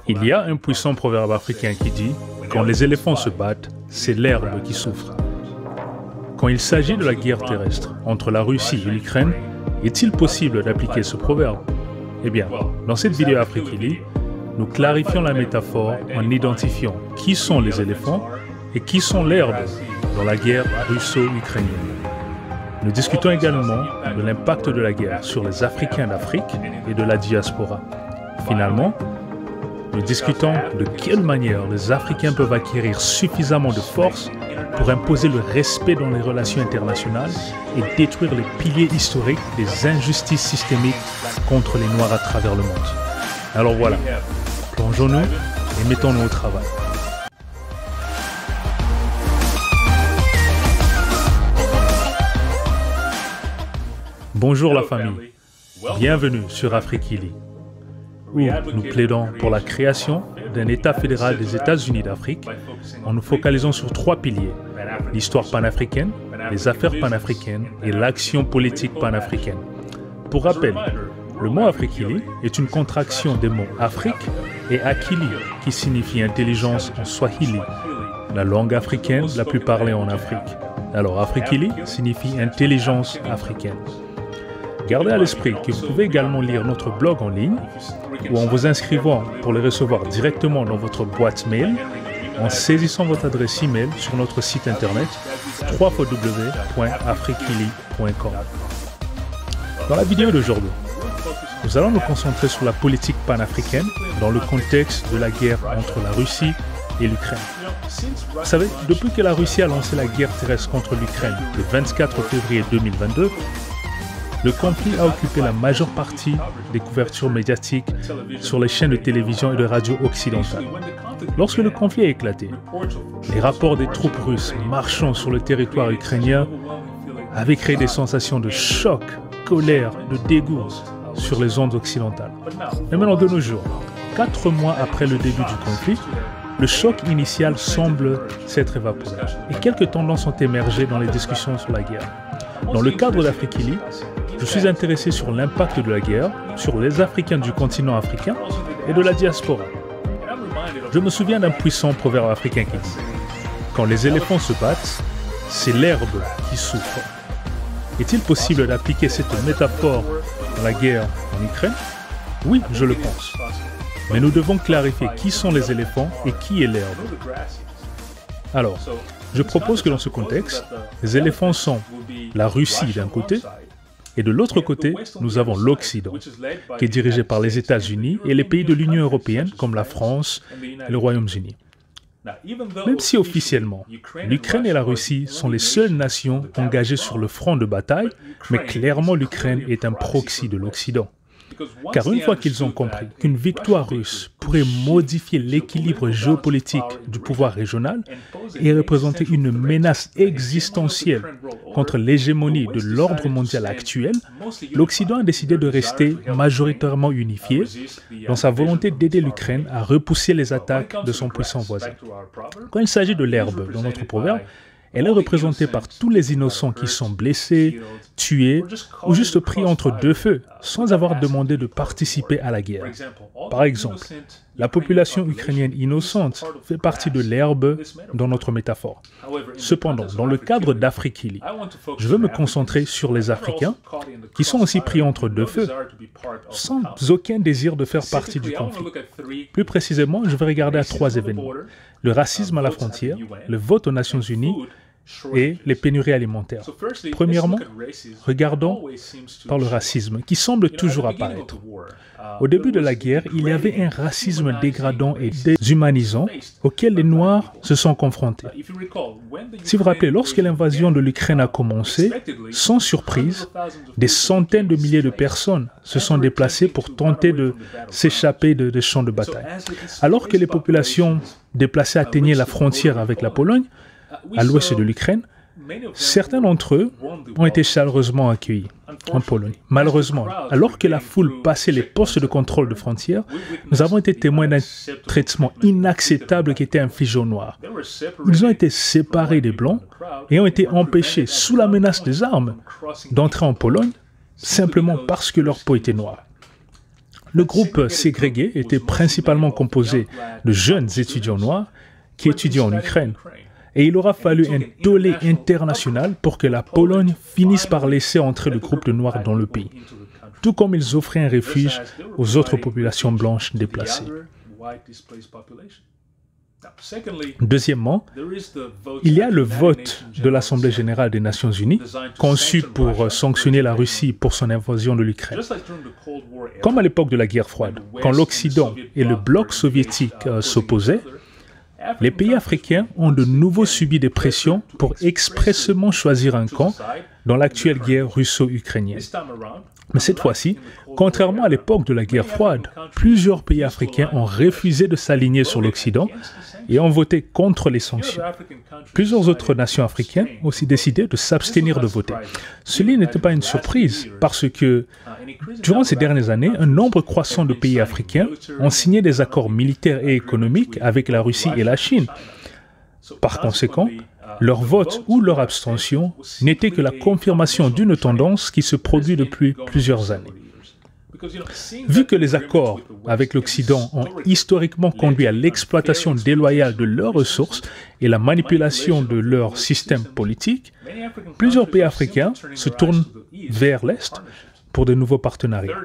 Il y a un puissant proverbe africain qui dit « Quand les éléphants se battent, c'est l'herbe qui souffre ». Quand il s'agit de la guerre terrestre entre la Russie et l'Ukraine, est-il possible d'appliquer ce proverbe? Eh bien, dans cette vidéo Afriquili, nous clarifions la métaphore en identifiant qui sont les éléphants et qui sont l'herbe dans la guerre russo-ukrainienne. Nous discutons également de l'impact de la guerre sur les Africains d'Afrique et de la diaspora. Finalement, nous discutons de quelle manière les Africains peuvent acquérir suffisamment de force pour imposer le respect dans les relations internationales et détruire les piliers historiques des injustices systémiques contre les Noirs à travers le monde. Alors voilà, plongeons-nous et mettons-nous au travail. Bonjour la famille, bienvenue sur Afriquili, où nous plaidons pour la création d'un État fédéral des États-Unis d'Afrique en nous focalisant sur trois piliers, l'histoire panafricaine, les affaires panafricaines et l'action politique panafricaine. Pour rappel, le mot Afriquili est une contraction des mots Afrique et Akili, qui signifie intelligence en Swahili, la langue africaine la plus parlée en Afrique. Alors Afriquili signifie intelligence africaine. Gardez à l'esprit que vous pouvez également lire notre blog en ligne ou en vous inscrivant pour les recevoir directement dans votre boîte mail en saisissant votre adresse email sur notre site internet www.afriquili.com. Dans la vidéo d'aujourd'hui, nous allons nous concentrer sur la politique panafricaine dans le contexte de la guerre entre la Russie et l'Ukraine. Vous savez, depuis que la Russie a lancé la guerre terrestre contre l'Ukraine le 24 février 2022, le conflit a occupé la majeure partie des couvertures médiatiques sur les chaînes de télévision et de radio occidentales. Lorsque le conflit a éclaté, les rapports des troupes russes marchant sur le territoire ukrainien avaient créé des sensations de choc, colère, de dégoût sur les ondes occidentales. Mais maintenant, de nos jours, 4 mois après le début du conflit, le choc initial semble s'être évaporé et quelques tendances ont émergé dans les discussions sur la guerre. Dans le cadre d'Afriquili, je suis intéressé sur l'impact de la guerre sur les Africains du continent africain et de la diaspora. Je me souviens d'un puissant proverbe africain qui dit « Quand les éléphants se battent, c'est l'herbe qui souffre ». Est-il possible d'appliquer cette métaphore dans la guerre en Ukraine? Oui, je le pense. Mais nous devons clarifier qui sont les éléphants et qui est l'herbe. Alors, je propose que dans ce contexte, les éléphants sont la Russie d'un côté, et de l'autre côté, nous avons l'Occident, qui est dirigé par les États-Unis et les pays de l'Union européenne comme la France et le Royaume-Uni. Même si officiellement, l'Ukraine et la Russie sont les seules nations engagées sur le front de bataille, mais clairement l'Ukraine est un proxy de l'Occident. Car une fois qu'ils ont compris qu'une victoire russe pourrait modifier l'équilibre géopolitique du pouvoir régional et représenter une menace existentielle contre l'hégémonie de l'ordre mondial actuel, l'Occident a décidé de rester majoritairement unifié dans sa volonté d'aider l'Ukraine à repousser les attaques de son puissant voisin. Quand il s'agit de l'herbe dans notre proverbe, elle est représentée par tous les innocents qui sont blessés, tués ou juste pris entre deux feux sans avoir demandé de participer à la guerre. Par exemple, la population ukrainienne innocente fait partie de l'herbe dans notre métaphore. Cependant, dans le cadre d'Afriquili, je veux me concentrer sur les Africains qui sont aussi pris entre deux feux sans aucun désir de faire partie du conflit. Plus précisément, je vais regarder à 3 événements: le racisme à la frontière, le vote aux Nations Unies et les pénuries alimentaires. Premièrement, regardons par le racisme qui semble toujours apparaître. Au début de la guerre, il y avait un racisme dégradant et déshumanisant auquel les Noirs se sont confrontés. Si vous vous rappelez, lorsque l'invasion de l'Ukraine a commencé, sans surprise, des centaines de milliers de personnes se sont déplacées pour tenter de s'échapper des champs de bataille. Alors que les populations déplacées atteignaient la frontière avec la Pologne, à l'ouest de l'Ukraine, certains d'entre eux ont été chaleureusement accueillis en Pologne. Malheureusement, alors que la foule passait les postes de contrôle de frontières, nous avons été témoins d'un traitement inacceptable qui était infligé aux Noirs. Ils ont été séparés des Blancs et ont été empêchés, sous la menace des armes, d'entrer en Pologne, simplement parce que leur peau était noire. Le groupe ségrégué était principalement composé de jeunes étudiants noirs qui étudiaient en Ukraine. Et il aura fallu un tollé international pour que la Pologne finisse par laisser entrer le groupe de Noirs dans le pays, tout comme ils offraient un refuge aux autres populations blanches déplacées. Deuxièmement, il y a le vote de l'Assemblée générale des Nations unies, conçu pour sanctionner la Russie pour son invasion de l'Ukraine. Comme à l'époque de la guerre froide, quand l'Occident et le bloc soviétique s'opposaient, les pays africains ont de nouveau subi des pressions pour expressément choisir un camp dans l'actuelle guerre russo-ukrainienne. Mais cette fois-ci, contrairement à l'époque de la guerre froide, plusieurs pays africains ont refusé de s'aligner sur l'Occident et ont voté contre les sanctions. Plusieurs autres nations africaines ont aussi décidé de s'abstenir de voter. Cela n'était pas une surprise parce que, durant ces dernières années, un nombre croissant de pays africains ont signé des accords militaires et économiques avec la Russie et la Chine. Par conséquent, leur vote ou leur abstention n'était que la confirmation d'une tendance qui se produit depuis plusieurs années. Vu que les accords avec l'Occident ont historiquement conduit à l'exploitation déloyale de leurs ressources et la manipulation de leur système politique, plusieurs pays africains se tournent vers l'Est pour de nouveaux partenariats.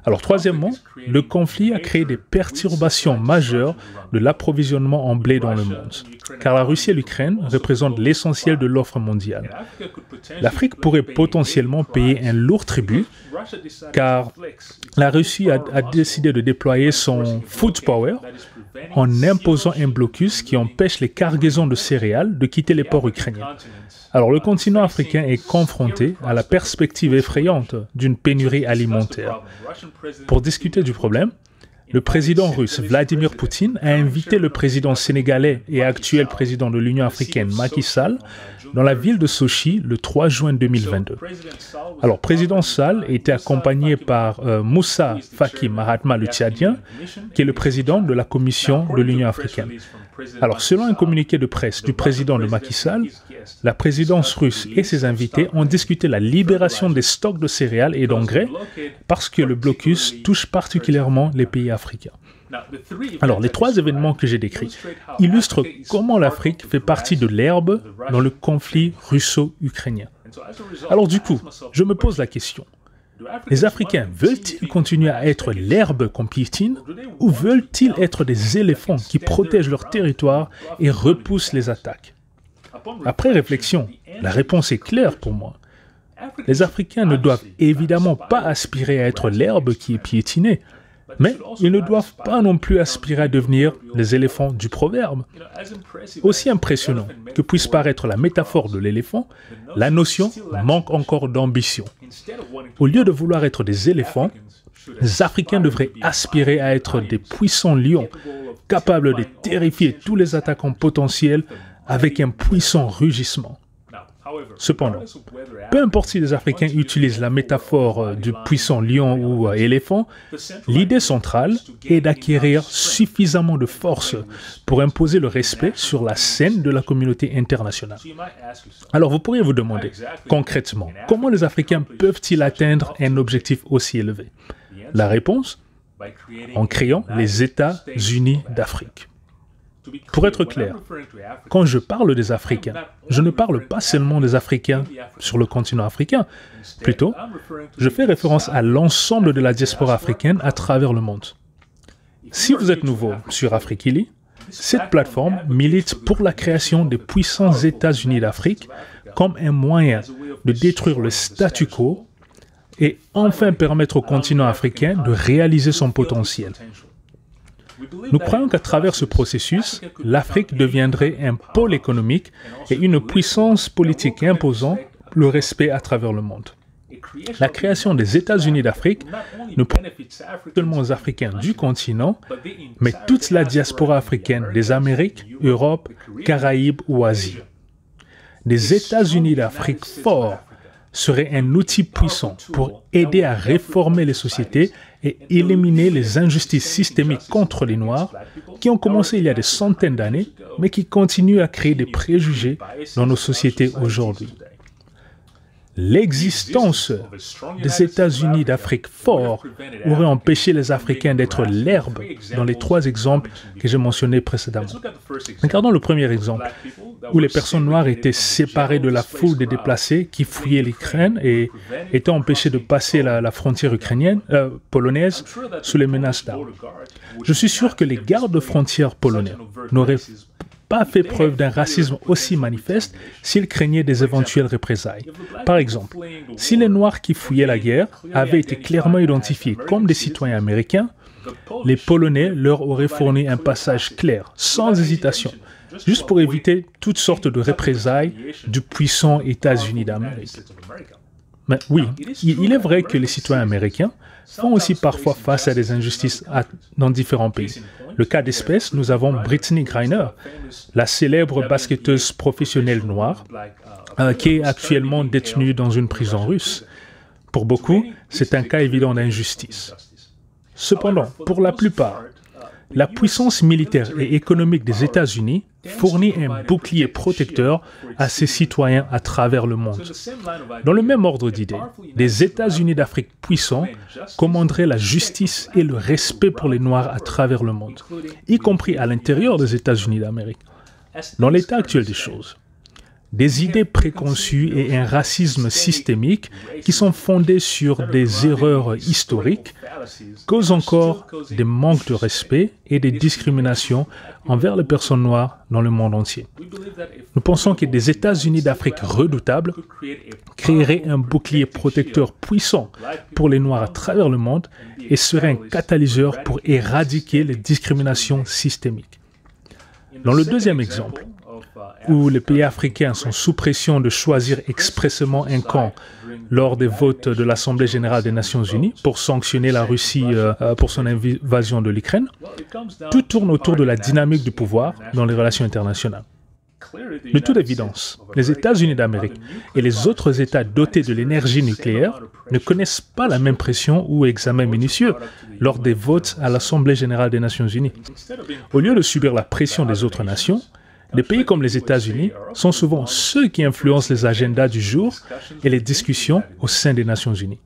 Alors, troisièmement, le conflit a créé des perturbations majeures de l'approvisionnement en blé dans le monde, car la Russie et l'Ukraine représentent l'essentiel de l'offre mondiale. L'Afrique pourrait potentiellement payer un lourd tribut, car la Russie a décidé de déployer son food power en imposant un blocus qui empêche les cargaisons de céréales de quitter les ports ukrainiens. Alors, le continent africain est confronté à la perspective effrayante d'une pénurie alimentaire. Pour discuter du problème, le président russe Vladimir Poutine a invité le président sénégalais et actuel président de l'Union africaine Macky Sall dans la ville de Sochi le 3 juin 2022. Alors, président Sall était accompagné par Moussa Faki Mahatma le Tchadien, qui est le président de la Commission de l'Union africaine. Alors, selon un communiqué de presse du président de Macky Sall, la présidence russe et ses invités ont discuté la libération des stocks de céréales et d'engrais parce que le blocus touche particulièrement les pays africains. Alors, les trois événements que j'ai décrits illustrent comment l'Afrique fait partie de l'herbe dans le conflit russo-ukrainien. Alors du coup, je me pose la question. Les Africains veulent-ils continuer à être l'herbe qu'on piétine ou veulent-ils être des éléphants qui protègent leur territoire et repoussent les attaques? Après réflexion, la réponse est claire pour moi. Les Africains ne doivent évidemment pas aspirer à être l'herbe qui est piétinée, mais ils ne doivent pas non plus aspirer à devenir les éléphants du proverbe. Aussi impressionnant que puisse paraître la métaphore de l'éléphant, la notion manque encore d'ambition. Au lieu de vouloir être des éléphants, les Africains devraient aspirer à être des puissants lions, capables de terrifier tous les attaquants potentiels avec un puissant rugissement. Cependant, peu importe si les Africains utilisent la métaphore du puissant lion ou éléphant, l'idée centrale est d'acquérir suffisamment de force pour imposer le respect sur la scène de la communauté internationale. Alors vous pourriez vous demander, concrètement, comment les Africains peuvent-ils atteindre un objectif aussi élevé? La réponse? En créant les États-Unis d'Afrique. Pour être clair, quand je parle des Africains, je ne parle pas seulement des Africains sur le continent africain. Plutôt, je fais référence à l'ensemble de la diaspora africaine à travers le monde. Si vous êtes nouveau sur Afrikili, cette plateforme milite pour la création des puissants États-Unis d'Afrique comme un moyen de détruire le statu quo et enfin permettre au continent africain de réaliser son potentiel. Nous croyons qu'à travers ce processus, l'Afrique deviendrait un pôle économique et une puissance politique imposant le respect à travers le monde. La création des États-Unis d'Afrique ne profite pas seulement aux Africains du continent, mais toute la diaspora africaine des Amériques, Europe, Caraïbes ou Asie. Des États-Unis d'Afrique forts seraient un outil puissant pour aider à réformer les sociétés et éliminer les injustices systémiques contre les Noirs qui ont commencé il y a des centaines d'années, mais qui continuent à créer des préjugés dans nos sociétés aujourd'hui. L'existence des États-Unis d'Afrique forts aurait empêché les Africains d'être l'herbe dans les trois exemples que j'ai mentionnés précédemment. Regardons le premier exemple, où les personnes noires étaient séparées de la foule des déplacés qui fouillaient l'Ukraine et étaient empêchées de passer la frontière polonaise sous les menaces d'armes. Je suis sûr que les gardes frontières polonais n'auraient pas fait preuve d'un racisme aussi manifeste s'ils craignaient des éventuelles représailles. Par exemple, si les Noirs qui fouillaient la guerre avaient été clairement identifiés comme des citoyens américains, les Polonais leur auraient fourni un passage clair, sans hésitation, juste pour éviter toutes sortes de représailles du puissant États-Unis d'Amérique. Mais oui, il est vrai que les citoyens américains font aussi parfois face à des injustices dans différents pays. Le cas d'espèce, nous avons Brittney Griner, la célèbre basketteuse professionnelle noire, qui est actuellement détenue dans une prison russe. Pour beaucoup, c'est un cas évident d'injustice. Cependant, pour la plupart, la puissance militaire et économique des États-Unis fournit un bouclier protecteur à ses citoyens à travers le monde. Dans le même ordre d'idées, des États-Unis d'Afrique puissants commanderaient la justice et le respect pour les Noirs à travers le monde, y compris à l'intérieur des États-Unis d'Amérique. Dans l'état actuel des choses, des idées préconçues et un racisme systémique qui sont fondés sur des erreurs historiques causent encore des manques de respect et des discriminations envers les personnes noires dans le monde entier. Nous pensons que des États-Unis d'Afrique redoutables créeraient un bouclier protecteur puissant pour les Noirs à travers le monde et seraient un catalyseur pour éradiquer les discriminations systémiques. Dans le deuxième exemple, où les pays africains sont sous pression de choisir expressément un camp lors des votes de l'Assemblée générale des Nations unies pour sanctionner la Russie pour son invasion de l'Ukraine, tout tourne autour de la dynamique du pouvoir dans les relations internationales. De toute évidence, les États-Unis d'Amérique et les autres États dotés de l'énergie nucléaire ne connaissent pas la même pression ou examen minutieux lors des votes à l'Assemblée générale des Nations unies. Au lieu de subir la pression des autres nations, les pays comme les États-Unis sont souvent ceux qui influencent les agendas du jour et les discussions au sein des Nations unies.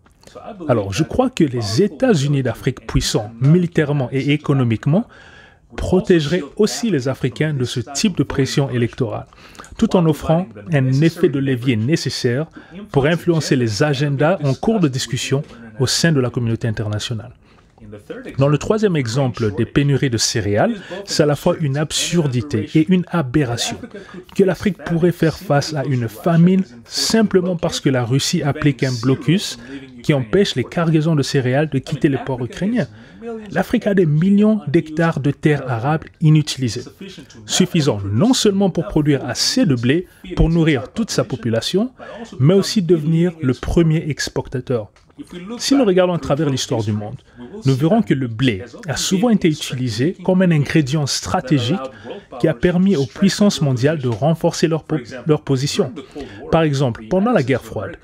Alors, je crois que les États-Unis d'Afrique puissants, militairement et économiquement, protégeraient aussi les Africains de ce type de pression électorale, tout en offrant un effet de levier nécessaire pour influencer les agendas en cours de discussion au sein de la communauté internationale. Dans le troisième exemple des pénuries de céréales, c'est à la fois une absurdité et une aberration que l'Afrique pourrait faire face à une famine simplement parce que la Russie applique un blocus qui empêche les cargaisons de céréales de quitter les ports ukrainiens. L'Afrique a des millions d'hectares de terres arables inutilisées, suffisant non seulement pour produire assez de blé pour nourrir toute sa population, mais aussi devenir le premier exportateur. Si nous regardons à travers l'histoire du monde, nous verrons que le blé a souvent été utilisé comme un ingrédient stratégique qui a permis aux puissances mondiales de renforcer leur position. Par exemple, pendant la guerre froide,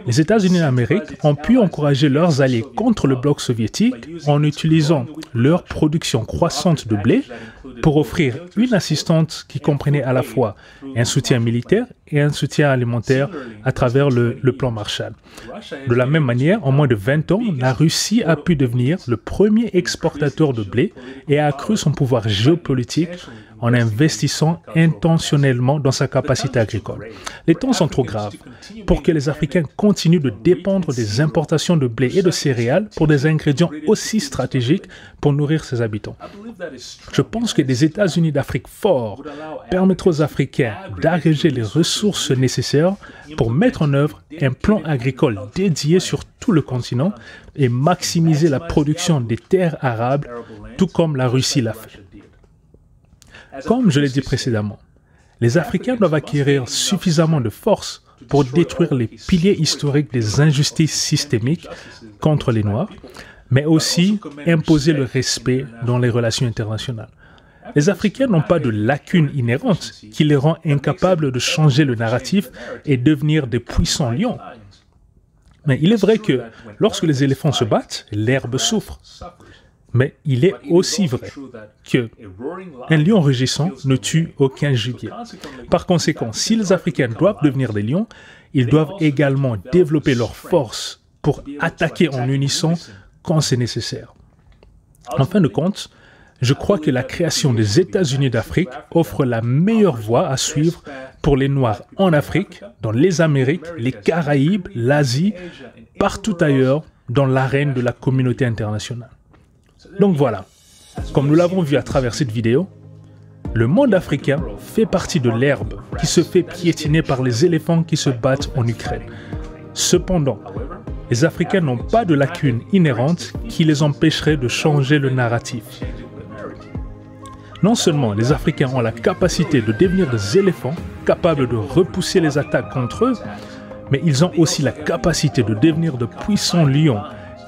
les États-Unis d'Amérique ont pu encourager leurs alliés contre le bloc soviétique en utilisant leur production croissante de blé pour offrir une assistance qui comprenait à la fois un soutien militaire et un soutien alimentaire à travers le plan Marshall. De la même manière, en moins de 20 ans, la Russie a pu devenir le premier exportateur de blé et a accru son pouvoir géopolitique en investissant intentionnellement dans sa capacité agricole. Les temps sont trop graves pour que les Africains continuent de dépendre des importations de blé et de céréales pour des ingrédients aussi stratégiques pour nourrir ses habitants. Je pense que des États-Unis d'Afrique forts permettent aux Africains d'agréger les ressources nécessaires pour mettre en œuvre un plan agricole dédié sur tout le continent et maximiser la production des terres arables, tout comme la Russie l'a fait. Comme je l'ai dit précédemment, les Africains doivent acquérir suffisamment de force pour détruire les piliers historiques des injustices systémiques contre les Noirs, mais aussi imposer le respect dans les relations internationales. Les Africains n'ont pas de lacunes inhérentes qui les rend incapables de changer le narratif et devenir des puissants lions. Mais il est vrai que lorsque les éléphants se battent, l'herbe souffre. Mais il est aussi vrai qu'un lion rugissant ne tue aucun gibier. Par conséquent, si les Africains doivent devenir des lions, ils doivent également développer leurs forces pour attaquer en unisson quand c'est nécessaire. En fin de compte, je crois que la création des États-Unis d'Afrique offre la meilleure voie à suivre pour les Noirs en Afrique, dans les Amériques, les Caraïbes, l'Asie, partout ailleurs dans l'arène de la communauté internationale. Donc voilà, comme nous l'avons vu à travers cette vidéo, le monde africain fait partie de l'herbe qui se fait piétiner par les éléphants qui se battent en Ukraine. Cependant, les Africains n'ont pas de lacunes inhérentes qui les empêcheraient de changer le narratif. Non seulement les Africains ont la capacité de devenir des éléphants capables de repousser les attaques contre eux, mais ils ont aussi la capacité de devenir de puissants lions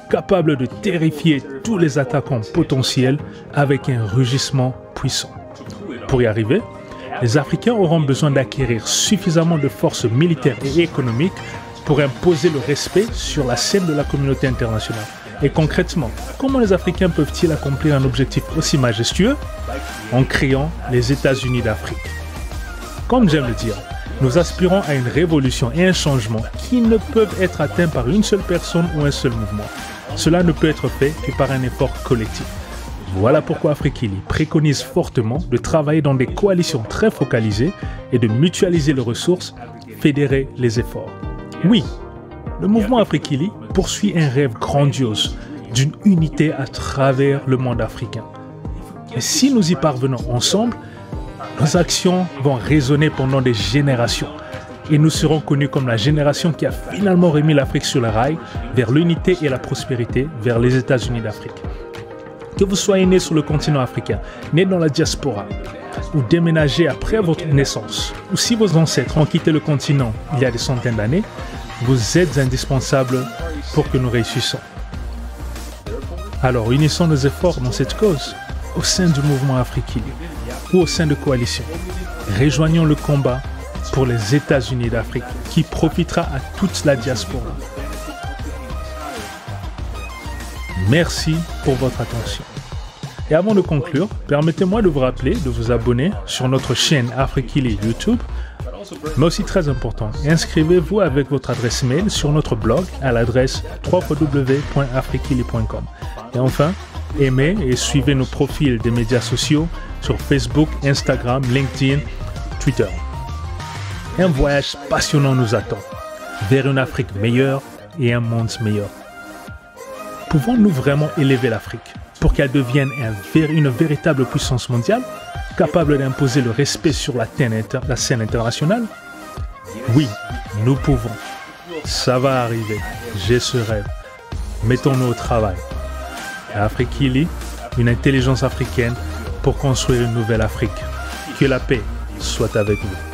capables de terrifier tous les attaquants potentiels avec un rugissement puissant. Pour y arriver, les Africains auront besoin d'acquérir suffisamment de forces militaires et économiques pour imposer le respect sur la scène de la communauté internationale. Et concrètement, comment les Africains peuvent-ils accomplir un objectif aussi majestueux? En créant les États-Unis d'Afrique. Comme j'aime le dire, nous aspirons à une révolution et un changement qui ne peuvent être atteints par une seule personne ou un seul mouvement. Cela ne peut être fait que par un effort collectif. Voilà pourquoi Afrikili préconise fortement de travailler dans des coalitions très focalisées et de mutualiser les ressources, fédérer les efforts. Oui, le mouvement Afrikili poursuit un rêve grandiose d'une unité à travers le monde africain. Et si nous y parvenons ensemble, nos actions vont résonner pendant des générations et nous serons connus comme la génération qui a finalement remis l'Afrique sur le rail vers l'unité et la prospérité, vers les États-Unis d'Afrique. Que vous soyez né sur le continent africain, né dans la diaspora, ou déménagé après votre naissance, ou si vos ancêtres ont quitté le continent il y a des centaines d'années, vous êtes indispensables pour que nous réussissions. Alors unissons nos efforts dans cette cause, au sein du mouvement Afrikili ou au sein de coalitions. Rejoignons le combat pour les États-Unis d'Afrique qui profitera à toute la diaspora. Merci pour votre attention. Et avant de conclure, permettez-moi de vous rappeler de vous abonner sur notre chaîne Afrikili YouTube, mais aussi très important, inscrivez-vous avec votre adresse mail sur notre blog à l'adresse www.afrikili.com. Et enfin, aimez et suivez nos profils des médias sociaux sur Facebook, Instagram, LinkedIn, Twitter. Un voyage passionnant nous attend vers une Afrique meilleure et un monde meilleur. Pouvons-nous vraiment élever l'Afrique pour qu'elle devienne une véritable puissance mondiale, capable d'imposer le respect sur la scène internationale? Oui, nous pouvons. Ça va arriver. J'ai ce rêve. Mettons-nous au travail. Afrikili, une intelligence africaine pour construire une nouvelle Afrique. Que la paix soit avec vous.